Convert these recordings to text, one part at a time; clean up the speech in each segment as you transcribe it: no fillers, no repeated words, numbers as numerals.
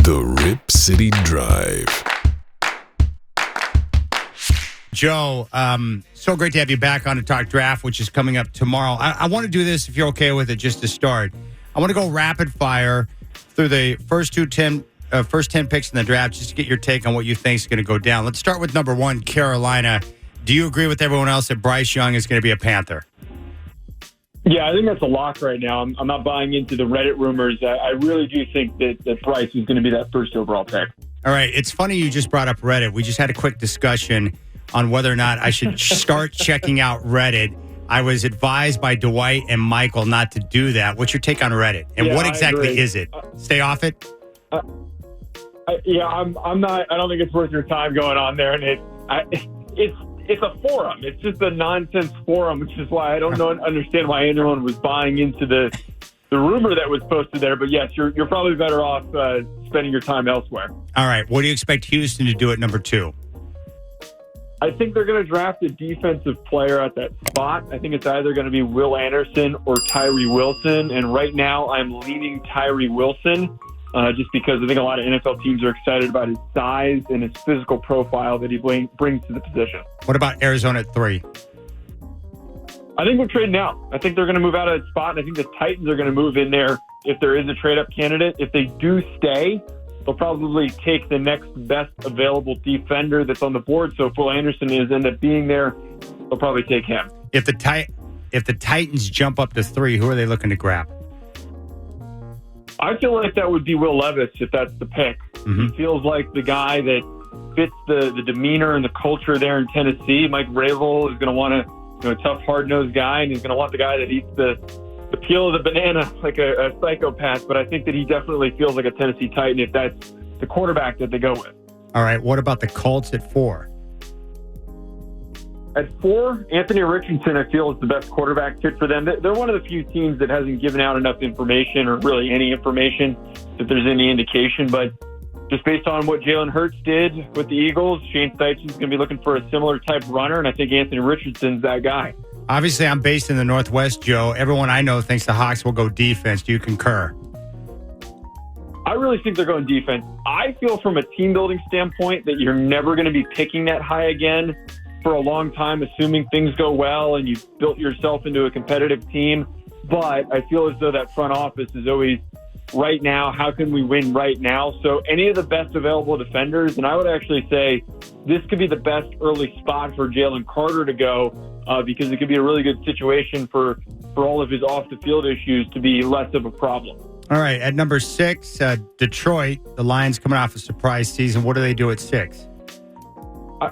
The Rip City Drive. Joe, so great to have you back on to talk draft, which is coming up tomorrow. I want to do this, if you're okay with it, just to start. I want to go rapid fire through the first 10 picks in the draft, just to get your take on what you think is going to go down. Let's start with number 1, Carolina. Do you agree with everyone else that Bryce Young is going to be a Panther? Yeah, I think that's a lock right now. I'm not buying into the Reddit rumors. I really do think that Bryce is going to be that first overall pick. All right. It's funny you just brought up Reddit. We just had a quick discussion on whether or not I should start checking out Reddit. I was advised by Dwight and Michael not to do that. What's your take on Reddit? And what exactly is it? Stay off it? I'm not. I don't think it's worth your time going on there. And it's a forum. It's just a nonsense forum, which is why I don't understand why anyone was buying into the rumor that was posted there. But yes, you're probably better off spending your time elsewhere. All right. What do you expect Houston to do at number 2? I think they're going to draft a defensive player at that spot. I think it's either going to be Will Anderson or Tyree Wilson. And right now I'm leaning Tyree Wilson just because I think a lot of NFL teams are excited about his size and his physical profile that he brings to the position. What about Arizona at 3? I think we're trading out. I think they're going to move out of that spot. And I think the Titans are going to move in there if there is a trade-up candidate. If they do stay, they'll probably take the next best available defender that's on the board. So if Will Anderson end up being there, they'll probably take him. If the Titans jump up to 3, who are they looking to grab? I feel like that would be Will Levis if that's the pick. Mm-hmm. He feels like the guy that fits the demeanor and the culture there in Tennessee. Mike Vrabel is going to want a tough, hard-nosed guy, and he's going to want the guy that eats the peel of the banana like a psychopath. But I think that he definitely feels like a Tennessee Titan if that's the quarterback that they go with. All right. What about the Colts at 4? At 4, Anthony Richardson, I feel, is the best quarterback fit for them. They're one of the few teams that hasn't given out enough information or really any information if there's any indication. But just based on what Jalen Hurts did with the Eagles, Shane Steichen's going to be looking for a similar type runner, and I think Anthony Richardson's that guy. Obviously, I'm based in the Northwest, Joe. Everyone I know thinks the Hawks will go defense. Do you concur? I really think they're going defense. I feel from a team-building standpoint that you're never going to be picking that high again for a long time, assuming things go well and you've built yourself into a competitive team. But I feel as though that front office is always right now. How can we win right now? So any of the best available defenders, and I would actually say this could be the best early spot for Jalen Carter to go because it could be a really good situation for all of his off-the-field issues to be less of a problem. All right, at number 6, Detroit, the Lions coming off a surprise season. What do they do at 6?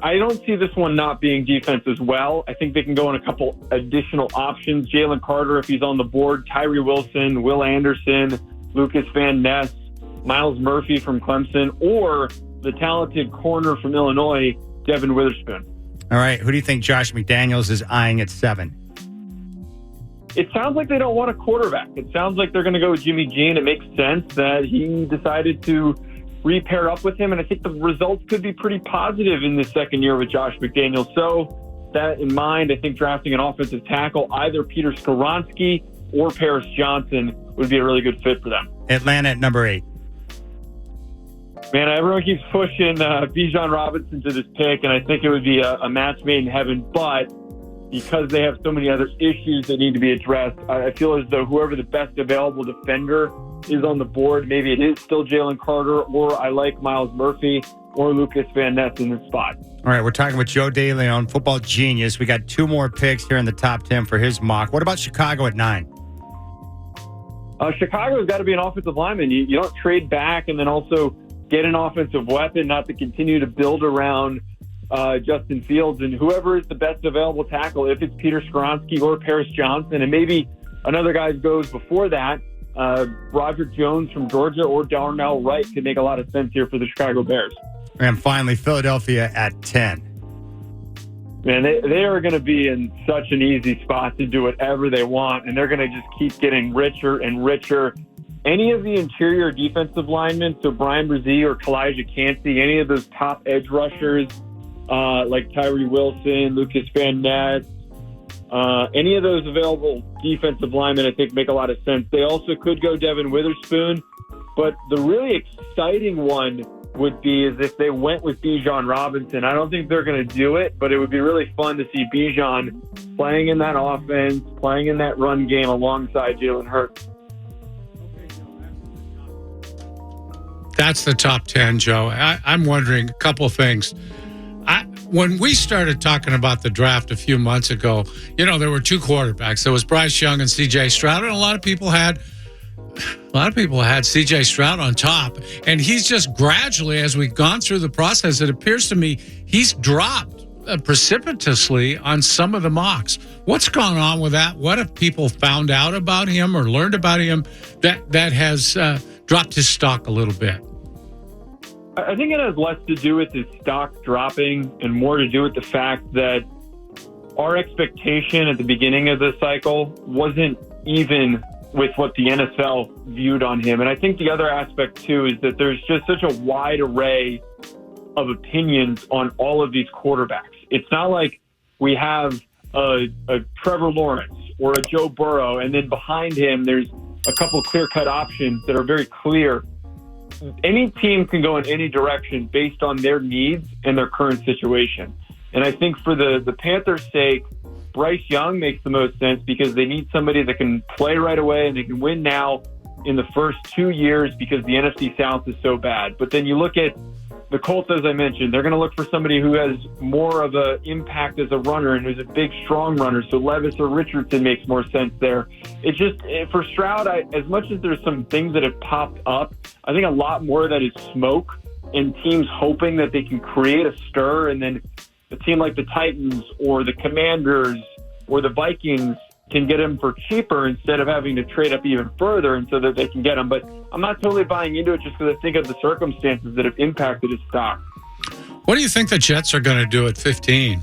I don't see this one not being defense as well. I think they can go in a couple additional options. Jalen Carter, if he's on the board, Tyree Wilson, Will Anderson, Lucas Van Ness, Miles Murphy from Clemson, or the talented corner from Illinois, Devin Witherspoon. All right, who do you think Josh McDaniels is eyeing at 7? It sounds like they don't want a quarterback. It sounds like they're going to go with Jimmy G, and it makes sense that he decided to re-pair up with him, and I think the results could be pretty positive in this second year with Josh McDaniels. So that in mind, I think drafting an offensive tackle, either Peter Skoronski or Paris Johnson, would be a really good fit for them. Atlanta at number 8. Man, everyone keeps pushing Bijan Robinson to this pick, and I think it would be a match made in heaven, but because they have so many other issues that need to be addressed, I feel as though whoever the best available defender is on the board, maybe it is still Jalen Carter, or I like Miles Murphy or Lucas Van Ness in this spot. All right, we're talking with Joe DeLeone, football genius. We got 2 more picks here in the top 10 for his mock. What about Chicago at 9? Chicago's got to be an offensive lineman. You don't trade back and then also get an offensive weapon, not to continue to build around Justin Fields and whoever is the best available tackle, if it's Peter Skoronski or Paris Johnson, and maybe another guy goes before that. Roger Jones from Georgia or Darnell Wright could make a lot of sense here for the Chicago Bears. And finally, Philadelphia at 10. Man, they are going to be in such an easy spot to do whatever they want, and they're going to just keep getting richer and richer. Any of the interior defensive linemen, so Brian Brzee or Kalijah Cansey, any of those top edge rushers like Tyree Wilson, Lucas Van Ness, any of those available defensive linemen, I think, make a lot of sense. They also could go Devin Witherspoon, But the really exciting one would be is if they went with Bijan Robinson. I don't think they're going to do it, but it would be really fun to see Bijan playing in that offense, playing in that run game alongside Jalen Hurts. That's the top 10, Joe. I'm wondering a couple of things. When we started talking about the draft a few months ago, there were two quarterbacks. There was Bryce Young and C.J. Stroud, and a lot of people had C.J. Stroud on top. And he's just gradually, as we've gone through the process, it appears to me he's dropped precipitously on some of the mocks. What's gone on with that? What have people found out about him or learned about him that has dropped his stock a little bit? I think it has less to do with his stock dropping and more to do with the fact that our expectation at the beginning of the cycle wasn't even with what the NFL viewed on him. And I think the other aspect, too, is that there's just such a wide array of opinions on all of these quarterbacks. It's not like we have a Trevor Lawrence or a Joe Burrow, and then behind him there's a couple clear-cut options that are very clear. Any team can go in any direction based on their needs and their current situation. And I think for the Panthers' sake, Bryce Young makes the most sense because they need somebody that can play right away and they can win now in the first 2 years because the NFC South is so bad. But then you look at the Colts, as I mentioned, they're going to look for somebody who has more of an impact as a runner and who's a big, strong runner. So Levis or Richardson makes more sense there. It's just, for Stroud, as much as there's some things that have popped up, I think a lot more of that is smoke and teams hoping that they can create a stir, and then a team like the Titans or the Commanders or the Vikings can get him for cheaper instead of having to trade up even further and so that they can get him. But I'm not totally buying into it just because I think of the circumstances that have impacted his stock. What do you think the Jets are going to do at 15?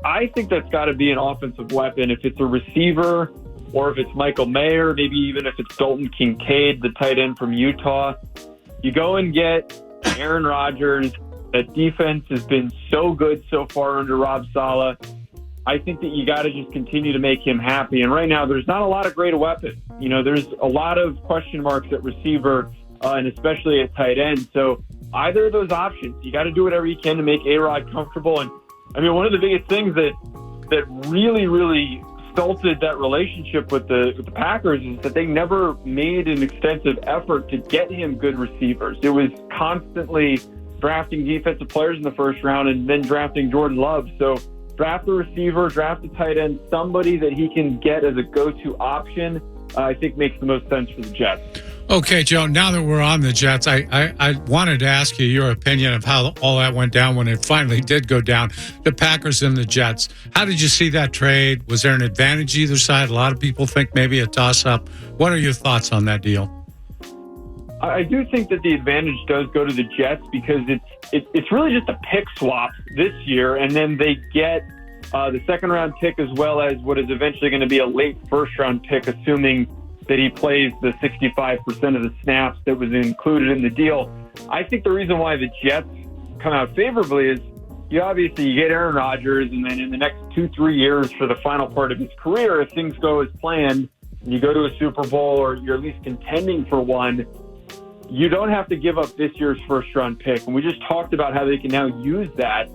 I think that's got to be an offensive weapon. If it's a receiver or if it's Michael Mayer, maybe even if it's Dalton Kincaid, the tight end from Utah, you go and get Aaron Rodgers. That defense has been so good so far under Rob Saleh. I think that you got to just continue to make him happy. And right now, there's not a lot of great weapons. There's a lot of question marks at receiver and especially at tight end. So either of those options, you got to do whatever you can to make A-Rod comfortable. And I mean, one of the biggest things that really, really stulted that relationship with the Packers is that they never made an extensive effort to get him good receivers. It was constantly drafting defensive players in the first round and then drafting Jordan Love. So draft a receiver, draft a tight end, somebody that he can get as a go-to option, I think makes the most sense for the Jets. Okay, Joe, now that we're on the Jets, I wanted to ask you your opinion of how all that went down when it finally did go down, the Packers and the Jets. How did you see that trade? Was there an advantage either side? A lot of people think maybe a toss-up. What are your thoughts on that deal? I do think that the advantage does go to the Jets because it's really just a pick swap this year, and then they get the second-round pick as well as what is eventually going to be a late first-round pick, assuming that he plays the 65% of the snaps that was included in the deal. I think the reason why the Jets come out favorably is you get Aaron Rodgers, and then in the next 2-3 years for the final part of his career, if things go as planned, and you go to a Super Bowl or you're at least contending for one, you don't have to give up this year's first-round pick. And we just talked about how they can now use that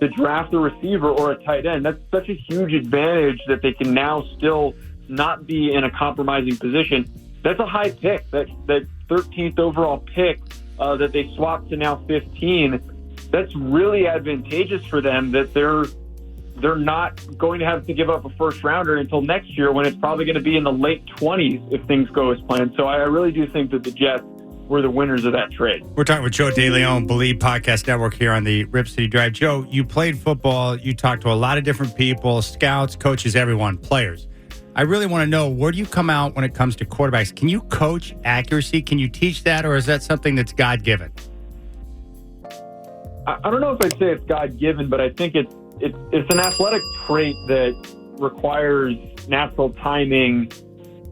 to draft a receiver or a tight end. That's such a huge advantage that they can now still not be in a compromising position. That's a high pick. That 13th overall pick that they swapped to now 15, that's really advantageous for them that they're not going to have to give up a first-rounder until next year when it's probably going to be in the late 20s if things go as planned. So I really do think that the Jets were the winners of that trade. We're talking with Joe DeLeone, Believe Podcast Network here on the Rip City Drive. Joe, you played football. You talked to a lot of different people, scouts, coaches, everyone, players. I really want to know, where do you come out when it comes to quarterbacks? Can you coach accuracy? Can you teach that, or is that something that's God-given? I don't know if I'd say it's God-given, but I think it's an athletic trait that requires natural timing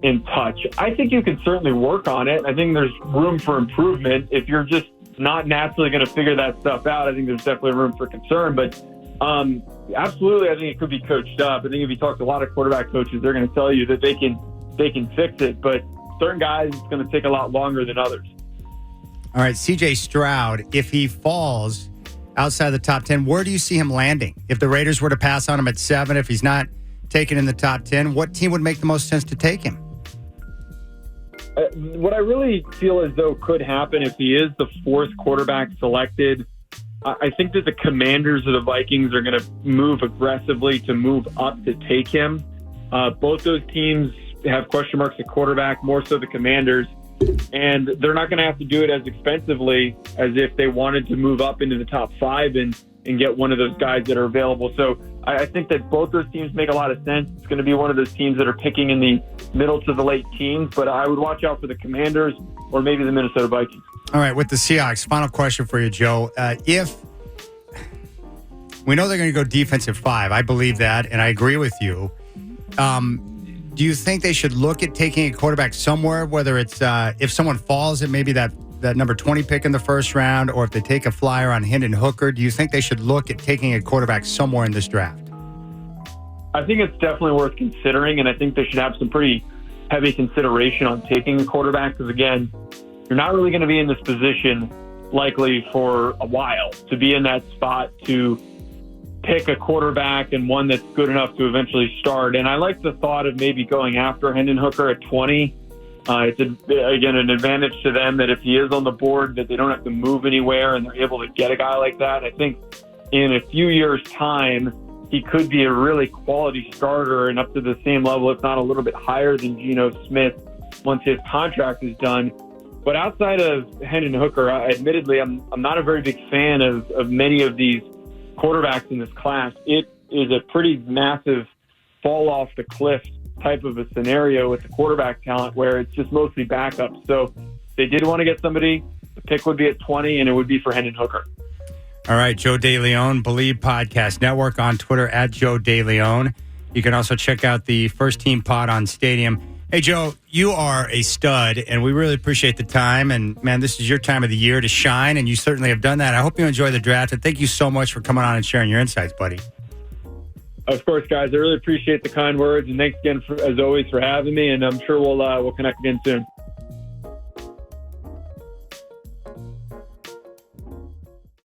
and touch. I think you can certainly work on it. I think there's room for improvement. If you're just not naturally going to figure that stuff out, I think there's definitely room for concern. But absolutely, I think it could be coached up. I think if you talk to a lot of quarterback coaches, they're going to tell you that they can fix it. But certain guys, it's going to take a lot longer than others. All right, C.J. Stroud, if he falls outside the top 10, where do you see him landing? If the Raiders were to pass on him at 7, if he's not taken in the top 10, what team would make the most sense to take him? What I really feel as though could happen if he is the 4th quarterback selected, I think that the Commanders or the Vikings are going to move aggressively to move up to take him. Both those teams have question marks at quarterback, more so the Commanders, and they're not going to have to do it as expensively as if they wanted to move up into the top 5 and get one of those guys that are available. So I think that both those teams make a lot of sense. It's going to be one of those teams that are picking in the middle to the late teens, but I would watch out for the Commanders or maybe the Minnesota Vikings. All right, with the Seahawks, final question for you, Joe. If we know they're going to go defensive 5, I believe that, and I agree with you. Do you think they should look at taking a quarterback somewhere, whether it's if someone falls at maybe that number 20 pick in the first round, or if they take a flyer on Hendon Hooker? Do you think they should look at taking a quarterback somewhere in this draft? I think it's definitely worth considering, and I think they should have some pretty heavy consideration on taking a quarterback because, again, you're not really going to be in this position likely for a while to be in that spot to pick a quarterback and one that's good enough to eventually start. And I like the thought of maybe going after Hendon Hooker at 20. It's, again, an advantage to them that if he is on the board, that they don't have to move anywhere and they're able to get a guy like that. I think in a few years' time, he could be a really quality starter and up to the same level, if not a little bit higher than Geno Smith once his contract is done. But outside of Hendon Hooker, admittedly, I'm not a very big fan of many of these quarterbacks in this class. It is a pretty massive fall off the cliff type of a scenario with the quarterback talent where it's just mostly backups. So if they did want to get somebody, the pick would be at 20 and it would be for Hendon Hooker. All right, Joe DeLeone, Believe Podcast Network on Twitter at Joe DeLeone. You can also check out the First Team Pod on Stadium. Hey, Joe, you are a stud, and we really appreciate the time. And, man, this is your time of the year to shine, and you certainly have done that. I hope you enjoy the draft, and thank you so much for coming on and sharing your insights, buddy. Of course, guys. I really appreciate the kind words, and thanks again, as always, for having me, and I'm sure we'll connect again soon.